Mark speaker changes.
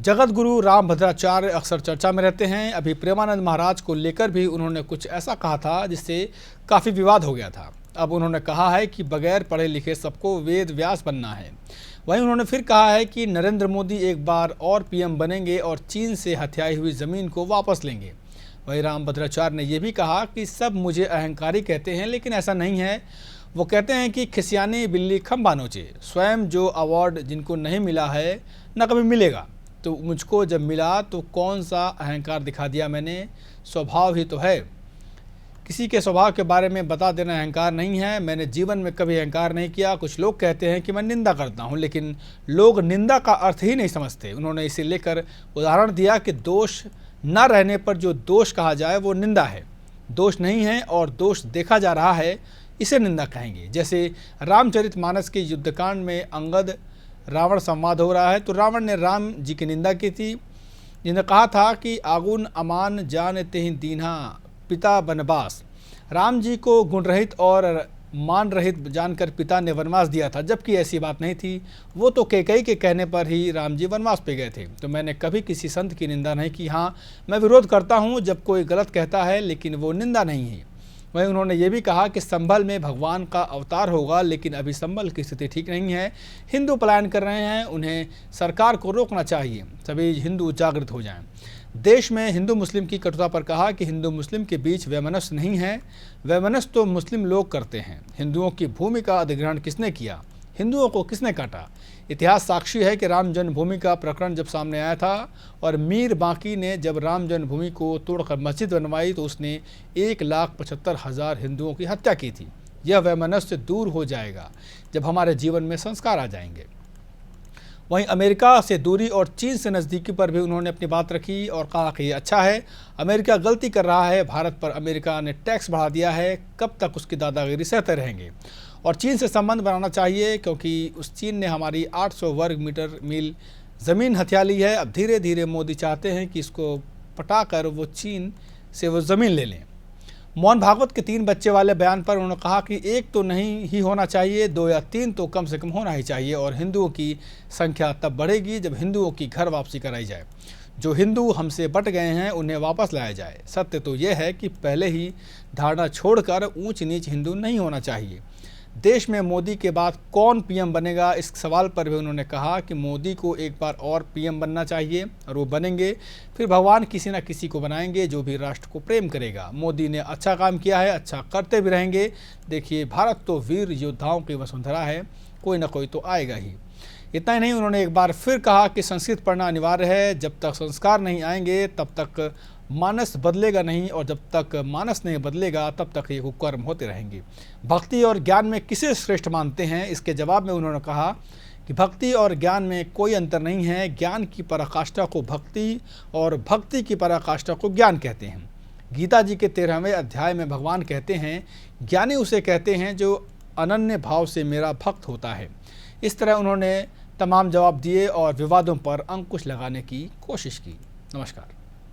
Speaker 1: जगत गुरु रामभद्राचार्य अक्सर चर्चा में रहते हैं। अभी प्रेमानंद महाराज को लेकर भी उन्होंने कुछ ऐसा कहा था जिससे काफ़ी विवाद हो गया था। अब उन्होंने कहा है कि बगैर पढ़े लिखे सबको वेद व्यास बनना है। वहीं उन्होंने फिर कहा है कि नरेंद्र मोदी एक बार और पीएम बनेंगे और चीन से हथियाई हुई ज़मीन को वापस लेंगे। वहीं रामभद्राचार्य ने यह भी कहा कि सब मुझे अहंकारी कहते हैं, लेकिन ऐसा नहीं है। वो कहते हैं कि खिसियानी बिल्ली खंभा नोचे। स्वयं जो अवार्ड जिनको नहीं मिला है न कभी मिलेगा, तो मुझको जब मिला तो कौन सा अहंकार दिखा दिया मैंने। स्वभाव ही तो है। किसी के स्वभाव के बारे में बता देना अहंकार नहीं है। मैंने जीवन में कभी अहंकार नहीं किया। कुछ लोग कहते हैं कि मैं निंदा करता हूं, लेकिन लोग निंदा का अर्थ ही नहीं समझते। उन्होंने इसे लेकर उदाहरण दिया कि दोष न रहने पर जो दोष कहा जाए वो निंदा है। दोष नहीं है और दोष देखा जा रहा है, इसे निंदा कहेंगे। जैसे रामचरितमानस के युद्धकांड में अंगद रावण संवाद हो रहा है, तो रावण ने राम जी की निंदा की थी, जिन्हें कहा था कि आगुन अमान जान तेहि दीन्हा पिता बनवास। राम जी को गुण रहित और मान रहित जानकर पिता ने वनवास दिया था, जबकि ऐसी बात नहीं थी। वो तो कैकेयी के कहने पर ही राम जी वनवास पे गए थे। तो मैंने कभी किसी संत की निंदा नहीं की। हाँ, मैं विरोध करता हूँ जब कोई गलत कहता है, लेकिन वो निंदा नहीं है। वहीं उन्होंने ये भी कहा कि संभल में भगवान का अवतार होगा, लेकिन अभी संभल की स्थिति ठीक नहीं है। हिंदू पलायन कर रहे हैं, उन्हें सरकार को रोकना चाहिए। सभी हिंदू जागृत हो जाएं। देश में हिंदू मुस्लिम की कटुता पर कहा कि हिंदू मुस्लिम के बीच वैमनस्य नहीं है। वैमनस्य तो मुस्लिम लोग करते हैं। हिंदुओं की भूमि का अधिग्रहण किसने किया? हिंदुओं को किसने काटा? इतिहास साक्षी है कि राम जन्मभूमि का प्रकरण जब सामने आया था और मीर बांकी ने जब राम जन्मभूमि को तोड़कर मस्जिद बनवाई, तो उसने 1,75,000 हिंदुओं की हत्या की थी। यह वैमनस्य दूर हो जाएगा जब हमारे जीवन में संस्कार आ जाएंगे। वहीं अमेरिका से दूरी और चीन से नज़दीकी पर भी उन्होंने अपनी बात रखी और कहा कि अच्छा है, अमेरिका गलती कर रहा है। भारत पर अमेरिका ने टैक्स बढ़ा दिया है, कब तक उसकी दादागिरी सहते रहेंगे? और चीन से संबंध बनाना चाहिए, क्योंकि उस चीन ने हमारी 800 वर्ग मील ज़मीन हथिया ली है। अब धीरे धीरे मोदी चाहते हैं कि इसको पटाकर वो चीन से वो ज़मीन ले लें। मोहन भागवत के 3 बच्चे वाले बयान पर उन्होंने कहा कि 1 तो नहीं ही होना चाहिए, 2 या 3 तो कम से कम होना ही चाहिए। और हिंदुओं की संख्या तब बढ़ेगी जब हिंदुओं की घर वापसी कराई जाए। जो हिंदू हमसे बट गए हैं उन्हें वापस लाया जाए। सत्य तो यह है कि पहले ही धारणा छोड़कर ऊंच नीच हिंदू नहीं होना चाहिए। देश में मोदी के बाद कौन पीएम बनेगा, इस सवाल पर भी उन्होंने कहा कि मोदी को एक बार और पीएम बनना चाहिए और वो बनेंगे, फिर भगवान किसी न किसी को बनाएंगे जो भी राष्ट्र को प्रेम करेगा। मोदी ने अच्छा काम किया है, अच्छा करते भी रहेंगे। देखिए, भारत तो वीर योद्धाओं की वसुंधरा है, कोई ना कोई तो आएगा ही। इतना ही नहीं, उन्होंने एक बार फिर कहा कि संस्कृत पढ़ना अनिवार्य है। जब तक संस्कार नहीं आएंगे तब तक मानस बदलेगा नहीं, और जब तक मानस नहीं बदलेगा तब तक ये कुकर्म होते रहेंगे। भक्ति और ज्ञान में किसे श्रेष्ठ मानते हैं? इसके जवाब में उन्होंने कहा कि भक्ति और ज्ञान में कोई अंतर नहीं है। ज्ञान की पराकाष्ठा को भक्ति और भक्ति की पराकाष्ठा को ज्ञान कहते हैं। गीता जी के 13वें अध्याय में भगवान कहते हैं, ज्ञानी उसे कहते हैं जो अनन्य भाव से मेरा भक्त होता है। इस तरह उन्होंने तमाम जवाब दिए और विवादों पर अंकुश लगाने की कोशिश की। नमस्कार।